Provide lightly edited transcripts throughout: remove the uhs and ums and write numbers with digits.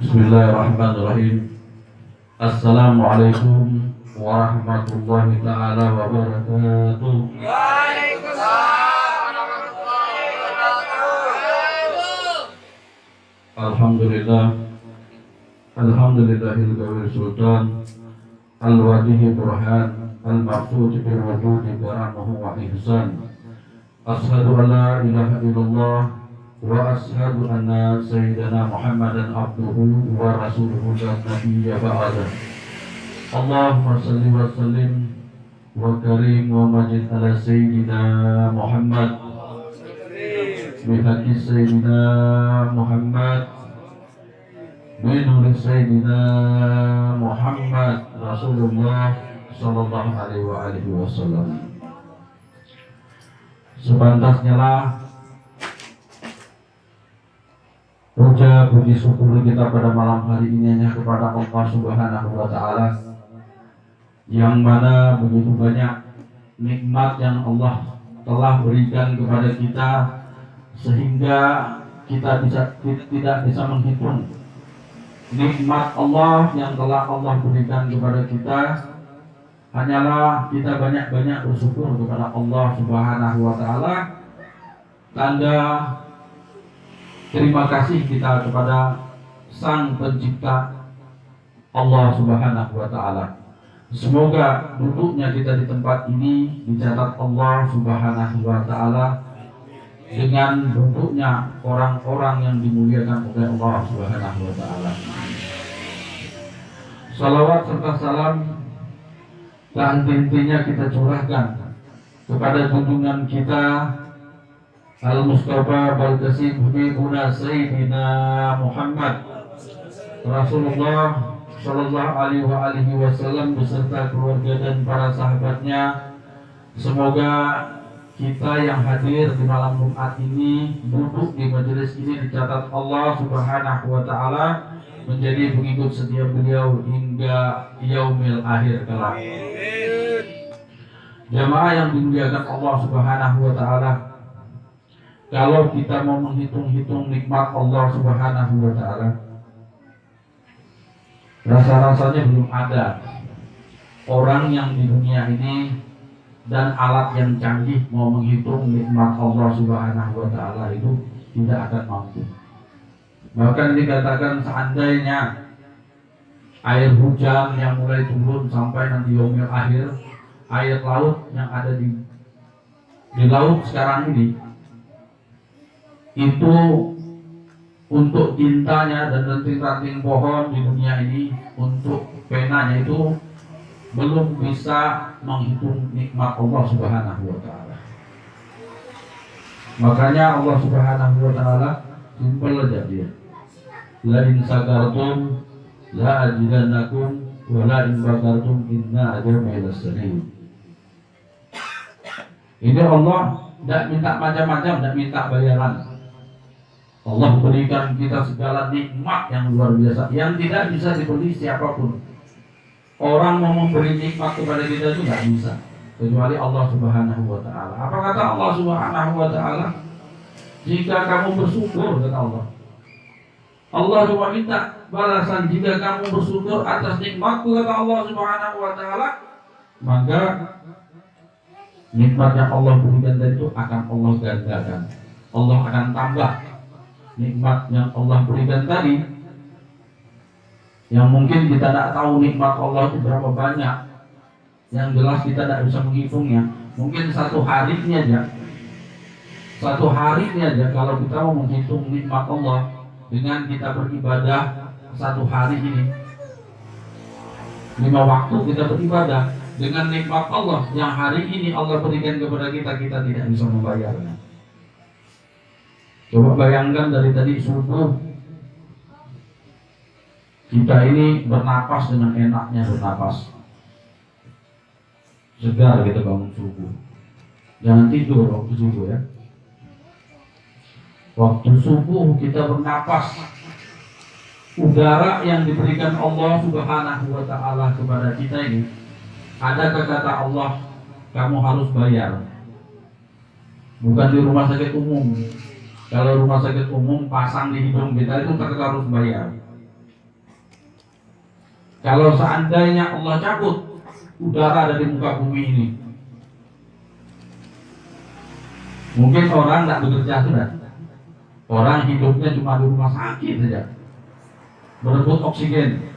Bismillahirrahmanirrahim. Assalamualaikum warahmatullahi taala wabarakatuh. Waalaikumsalam warahmatullahi wabarakatuh. Alhamdulillah. Alhamdulillahil qawiyil sultan al-wajhi burhan al-maqsud bil wujudi karamahu wa ihsan. Ashhadu an la ilaha illallah wa ashhadu anna sayyidana Muhammadan abduhu wa rasuluhu la nabiyya ba'da. Allahumma salli wa sallim wa karim wa majid ala sayyidina Muhammad bihaqi sayyidina Muhammad binuri sayyidina Muhammad Rasulullah sallallahu alaihi wa alihi wasallam. Sepantasnya lah puja puji syukur kita pada malam hari ini hanya kepada Allah Subhanahu wa taala, yang mana begitu banyak nikmat yang Allah telah berikan kepada kita sehingga kita tidak bisa menghitung nikmat Allah yang telah Allah berikan kepada kita. Hanyalah kita banyak-banyak bersyukur kepada Allah Subhanahu wa taala, tanda terima kasih kita kepada Sang Pencipta Allah Subhanahu wa taala. Semoga duduknya kita di tempat ini dicatat Allah Subhanahu wa taala dengan duduknya orang-orang yang dimuliakan oleh Allah Subhanahu wa taala. Salawat serta salam tak henti-hentinya kita curahkan kepada junjungan kita Al-Mustafa Balqasim Habibuna Sayyidina Muhammad Rasulullah Sallallahu alaihi wasallam beserta keluarga dan para sahabatnya. Semoga kita yang hadir di malam Jumat ini, duduk di majelis ini, dicatat Allah Subhanahu wa taala menjadi pengikut setia beliau hingga yaumil akhir kelak. Jamaah yang dimuliakan Allah Subhanahu wa taala, kalau kita mau menghitung-hitung nikmat Allah Subhanahu wa taala, rasa-rasanya belum ada orang yang di dunia ini dan alat yang canggih mau menghitung nikmat Allah Subhanahu wa taala itu tidak akan mampu. Bahkan dikatakan seandainya air hujan yang mulai turun sampai nanti yaumil akhir, air laut yang ada di laut sekarang ini itu untuk tintanya dan ranting-ranting pohon di dunia ini, untuk penanya itu belum bisa menghitung nikmat Allah Subhanahu wa taala. Makanya Allah Subhanahu wa taala simpel aja dia. La in sakartum la azidannakum wa la in kafartum inna azabi lasadid. Ini Allah tidak minta macam-macam, tidak minta bayaran. Allah berikan kita segala nikmat yang luar biasa yang tidak bisa dibeli siapapun. Orang mau memberi nikmat kepada kita itu tidak bisa kecuali Allah Subhanahu wa taala. Apa kata Allah Subhanahu wa taala? Jika kamu bersyukur, kata Allah, Allah cuma minta balasan jika kamu bersyukur atas nikmatku, kata Allah Subhanahu wa taala, maka nikmat yang Allah berikan tadi itu akan Allah gandakan. Allah akan tambah nikmat yang Allah berikan tadi, yang mungkin kita tidak tahu nikmat Allah itu berapa banyak, yang jelas kita tidak bisa menghitungnya. Mungkin satu hari ini aja kalau kita mau menghitung nikmat Allah dengan kita beribadah satu hari ini, 5 waktu kita beribadah dengan nikmat Allah yang hari ini Allah berikan kepada kita, kita tidak bisa membayarnya. Coba bayangkan dari tadi subuh kita ini bernapas dengan enaknya bernapas, segar kita bangun subuh. Jangan tidur waktu subuh ya. Waktu subuh kita bernapas, udara yang diberikan Allah Subhanahu wa taala kepada kita ini, ada kata Allah, kamu harus bayar. Bukan di rumah sakit umum. Kalau rumah sakit umum pasang di hidung kita itu tetap harus bayar. Kalau seandainya Allah cabut udara dari muka bumi ini, mungkin orang tidak bekerja sudah. Orang hidupnya cuma di rumah sakit saja, berebut oksigen.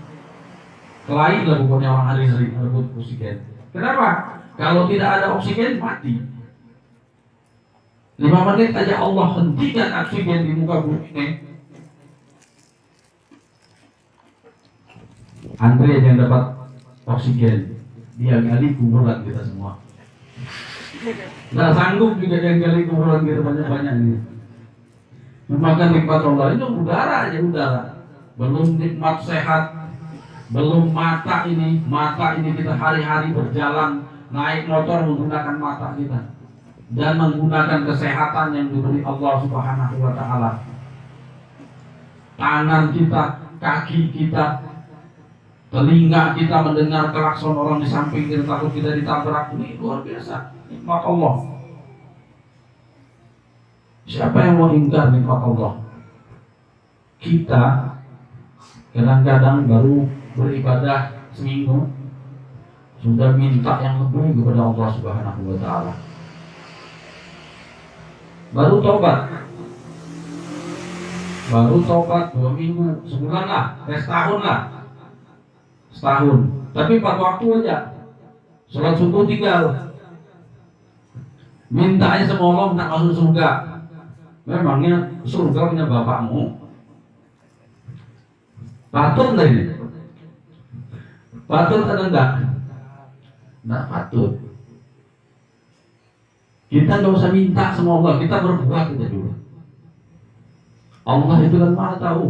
Kelain lah pokoknya orang hari-hari berebut oksigen. Kenapa? Kalau tidak ada oksigen mati. 5 menit aja Allah hentikan oksigen di muka bumi ini, antri aja yang dapat oksigen, dia gali kuburan kita semua. Nggak sanggup juga yang gali kuburan kita banyak-banyak ini. Memakan nikmat Allah itu udara aja, udara. Belum nikmat sehat, belum mata ini kita hari-hari berjalan naik motor menggunakan mata kita dan menggunakan kesehatan yang diberi Allah Subhanahu wa taala. Tangan kita, kaki kita, telinga kita mendengar klakson orang di samping kita takut kita ditabrak. Ini luar biasa nikmat Allah. Siapa yang mau ingkar nikmat Allah? Kita kadang-kadang baru beribadah seminggu sudah minta yang lebih kepada Allah Subhanahu wa taala. Baru tobat 2 minggu, sebulan lah, setahun lah. Setahun. Tapi 4 waktu aja. Sholat subuh tinggal. Mintanya sama Allah tak masuk surga. Memangnya surga punya bapakmu? Patut enggak ini? Patut atau enggak? Enggak patut. Kita enggak usah minta sama Allah, kita berbuat aja dulu. Allah itu kan Maha tahu.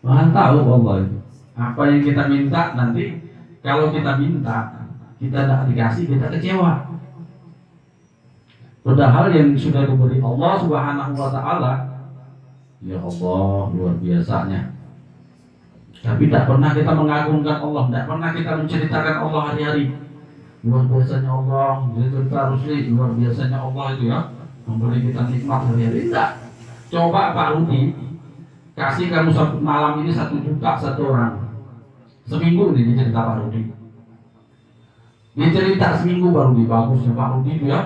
Maha tahu Allah itu. Apa yang kita minta nanti, kalau kita minta, kita tidak dikasih, kita kecewa. Padahal yang sudah diberi Allah Subhanahu wa taala, ya Allah luar biasanya. Tapi tidak pernah kita mengagungkan Allah, tidak pernah kita menceritakan Allah hari-hari. Luar biasanya Allah, cerita Rusli, luar biasanya Allah itu ya, memberi kita nikmat hari-hari. Tidak. Coba Pak Rudi kasih kamu malam ini 1 juta satu orang. Seminggu ini cerita Pak Rudi. Dia cerita seminggu Pak Rudi, bagusnya Pak Rudi itu ya.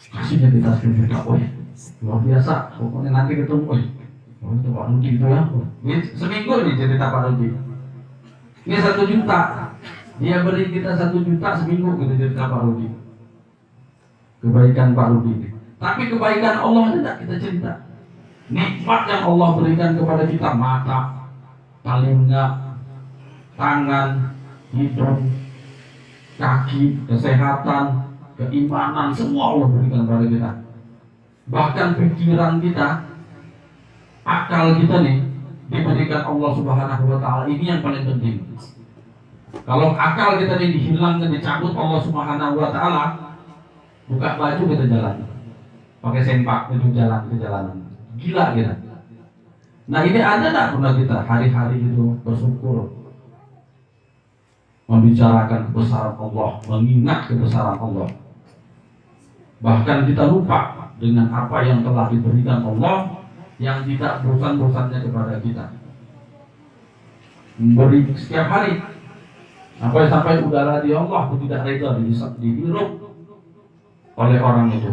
Kasihnya kita 1 juta, luar biasa. Pokoknya nanti ketemu, itu Pak Rudi itu ya. Ini seminggu ini cerita Pak Rudi. Ini 1 juta. Dia beri kita 1 juta seminggu gitu cerita Pak Rudi. Kebaikan Pak Rudi ini. Tapi kebaikan Allah tidak kita cerita. Nikmat yang Allah berikan kepada kita, mata, telinga, tangan, hidung, kaki, kesehatan, keimanan, semua Allah berikan kepada kita. Bahkan pikiran kita, akal kita nih diberikan Allah Subhanahu wa taala. Ini yang paling penting. Kalau akal kita ini dihilangkan, dicabut Allah Subhanahu wa taala, buka baju kita jalan. Pakai sempak itu jalan ke jalanan. Gila kita. Nah, ini ada tak pernah kita hari-hari itu bersyukur, membicarakan kebesaran Allah, mengingat kebesaran Allah. Bahkan kita lupa dengan apa yang telah diberikan Allah yang tidak bosan-bosannya kepada kita. Memberi setiap hari. Sampai udara di Allah itu tidak reda dihirup oleh orang itu.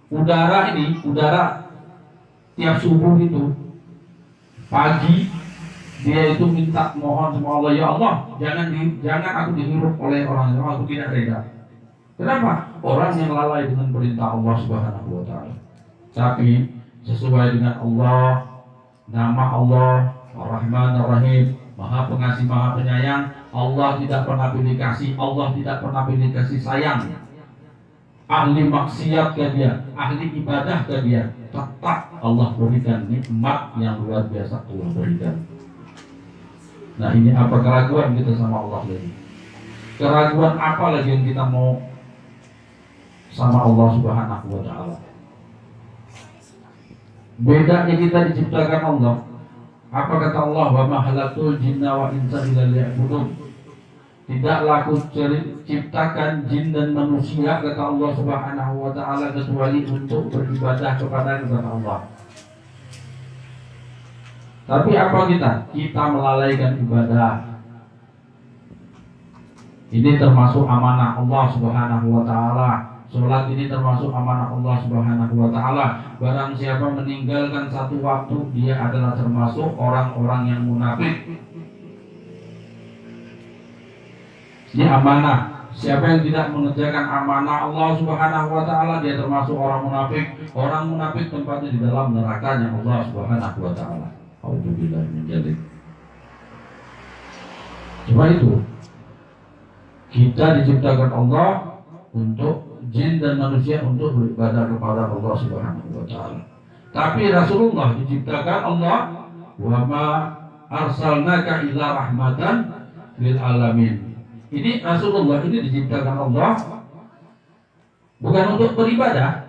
Udara ini, udara tiap subuh itu, pagi dia itu minta mohon sama Allah, ya Allah, jangan aku dihirup oleh orang itu, aku tidak reda. Kenapa? Orang yang lalai dengan perintah Allah Subhanahu wa taala. Tapi sesuai dengan Allah, nama Allah Ar-Rahman Ar-Rahim, Maha Pengasih Maha Penyayang, Allah tidak pernah pilih kasih, Allah tidak pernah pilih kasih sayang. Ahli maksiat ke dia, ahli ibadah ke dia, tetap Allah berikan nikmat yang luar biasa Allah berikan. Nah, ini apa keraguan kita sama Allah lagi? Keraguan apa lagi yang kita mau sama Allah Subhanahu wa taala? Bedanya kita diciptakan Allah. Apa kata Allah? Wa ma khalaqtul jinna wa insa illa liya'budun. Tidaklah aku ciptakan jin dan manusia, kata Allah Subhanahu wa taala, kecuali untuk beribadah kepada Allah. Tapi apa kita? Kita melalaikan ibadah. Ini termasuk amanah Allah Subhanahu wa taala. Salat ini termasuk amanah Allah Subhanahu wa taala. Barang siapa meninggalkan satu waktu, dia adalah termasuk orang-orang yang munafik. Ini amanah. Siapa yang tidak mengerjakan amanah Allah Subhanahu wa taala, dia termasuk orang munafik. Orang munafik tempatnya di dalam nerakanya Allah Subhanahu wa taala. Alhamdulillah menjadi. Cuma itu, kita diciptakan Allah untuk jin dan manusia untuk beribadah kepada Allah Subhanahu wa taala. Tapi Rasulullah diciptakan Allah, wa ma arsalnaka illa rahmatan lil alamin. Ini Rasulullah ini diciptakan Allah bukan untuk beribadah.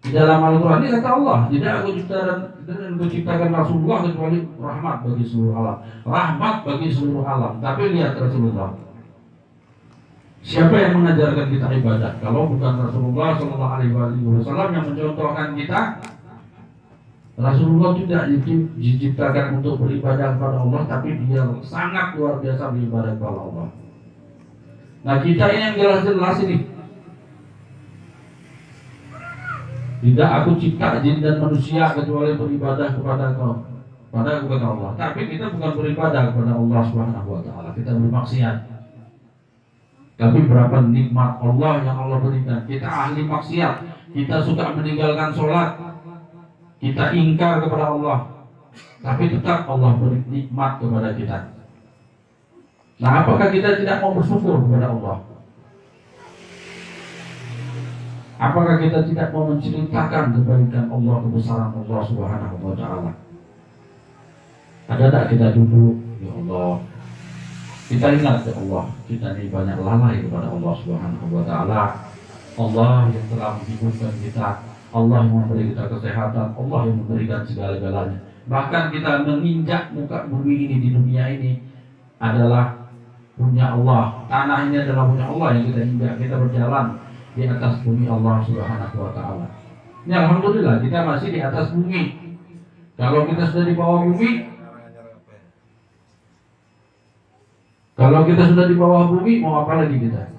Di dalam Al-Quran ini kata Allah, tidak aku ciptakan Rasulullah kecuali rahmat bagi seluruh alam. Rahmat bagi seluruh alam. Tapi lihat Rasulullah, siapa yang mengajarkan kita ibadah? Kalau bukan Rasulullah Shallallahu Alaihi Wasallam yang mencontohkan kita, Rasulullah tidak diciptakan untuk beribadah kepada Allah, tapi dia sangat luar biasa beribadah kepada Allah. Nah kita ini yang jelas-jelas ini, tidak aku cipta jin dan manusia kecuali beribadah kepada kau, pada Allah. Tapi kita bukan beribadah kepada Allah Subhanahu wa taala, kita bermaksiat. Tapi berapa nikmat Allah yang Allah berikan. Kita ahli maksiat, kita suka meninggalkan sholat, kita ingkar kepada Allah, tapi tetap Allah beri nikmat kepada kita. Nah, apakah kita tidak mau bersyukur kepada Allah? Apakah kita tidak mau menceritakan kebaikan Allah, kebesaran Allah Subhanahu wa taala? Ada tak kita duduk, ya Allah, kita ingat ya Allah, kita ini banyak lalai kepada Allah Subhanahu wa taala. Allah yang telah menghidupkan kita, Allah yang memberi kita kesehatan, Allah yang memberikan segala-galanya. Bahkan kita menginjak muka bumi ini di dunia ini adalah punya Allah. Tanah ini adalah punya Allah yang kita injak. Kita berjalan di atas bumi Allah Subhanahu wa taala. Ini alhamdulillah kita masih di atas bumi. Kalau kita sudah di bawah bumi, mau apa lagi kita?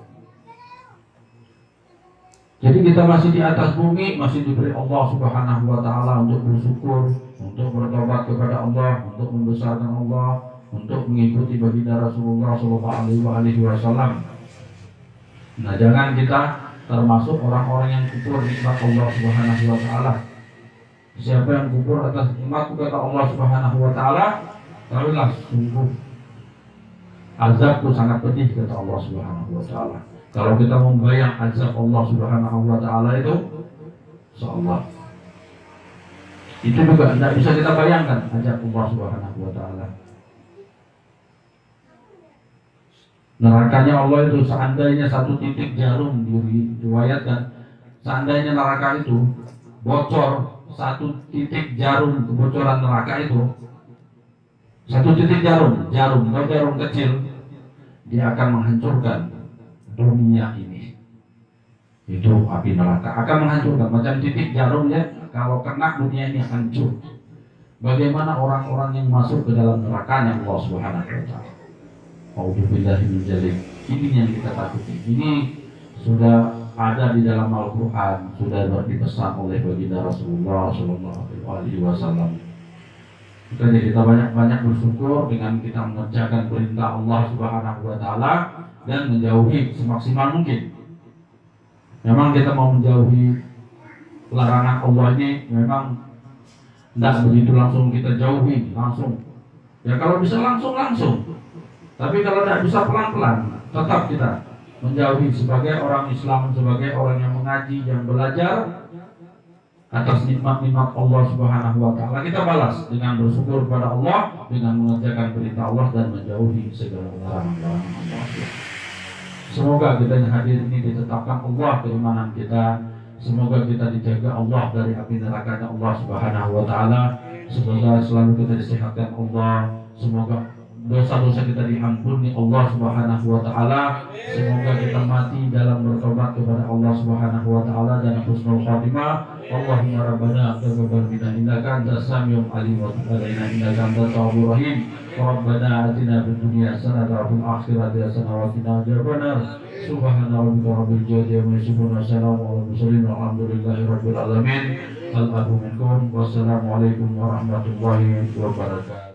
Jadi kita masih di atas bumi, masih diberi Allah Subhanahu wa taala untuk bersyukur, untuk bertobat kepada Allah, untuk membesarkan Allah, untuk mengikuti baginda Rasulullah Shallallahu Alaihi Wasallam. Nah, jangan kita termasuk orang-orang yang kufur nikmat Allah Subhanahu wa taala. Siapa yang kufur atas nikmat kata Allah Subhanahu wa taala, tahuilah sungguh azabku sangat pedih kata Allah Subhanahu wa taala. Kalau kita membayang azab Allah Subhanahu wa taala itu, insyaallah itu juga tidak bisa kita bayangkan azab Allah Subhanahu wa taala. Nerakanya Allah itu seandainya satu titik jarum, diriwayatkan, seandainya neraka itu bocor satu titik jarum, kebocoran neraka itu satu titik jarum kecil, dia akan menghancurkan dunia ini. Itu api neraka akan menghancurkan macam titik jarumnya, kalau kena dunia ini hancur. Bagaimana orang-orang yang masuk ke dalam nerakanya Allah Subhanahu wa taala? Auzubillahi min dzalik. Ini yang kita takuti. Ini sudah ada di dalam Al-Quran, sudah dipesan oleh baginda Rasulullah Shallallahu Alaihi Wasallam. Jadi kita banyak-banyak bersyukur dengan kita mengerjakan perintah Allah Subhanahu wa taala dan menjauhi semaksimal mungkin. Memang kita mau menjauhi larangan Allah ini memang tidak begitu langsung kita jauhi langsung. Ya kalau bisa langsung. Tapi kalau tidak bisa pelan-pelan, tetap kita menjauhi sebagai orang Islam, sebagai orang yang mengaji, yang belajar atas nikmat-nikmat Allah Subhanahu wa taala. Kita balas dengan bersyukur kepada Allah, dengan mengerjakan perintah Allah dan menjauhi segala larangan Allah. Semoga kita yang hadir ini ditetapkan Allah keimanan kita. Semoga kita dijaga Allah dari api nerakanya Allah Subhanahu wa taala. Semoga selalu kita disehatkan Allah. Semoga dosa-dosa kita diampuni Allah Subhanahu wa taala. Semoga kita mati dalam bertobat kepada Allah Subhanahu wa taala dan husnul khatimah. Allahumma rabbana taqabbal minna innaka antas samiul alim wa tub alaina innaka antat tawwabur rahim. Rabbana atina fid dunya hasanatan wa fil akhirati hasanatan wa qina adzabannar. Subhana rabbika rabbil izzati amma yasifun wa salamun alal mursalin walhamdulillahi rabbil alamin. Al-afu minkum. Wassalamualaikum warahmatullahi wabarakatuh.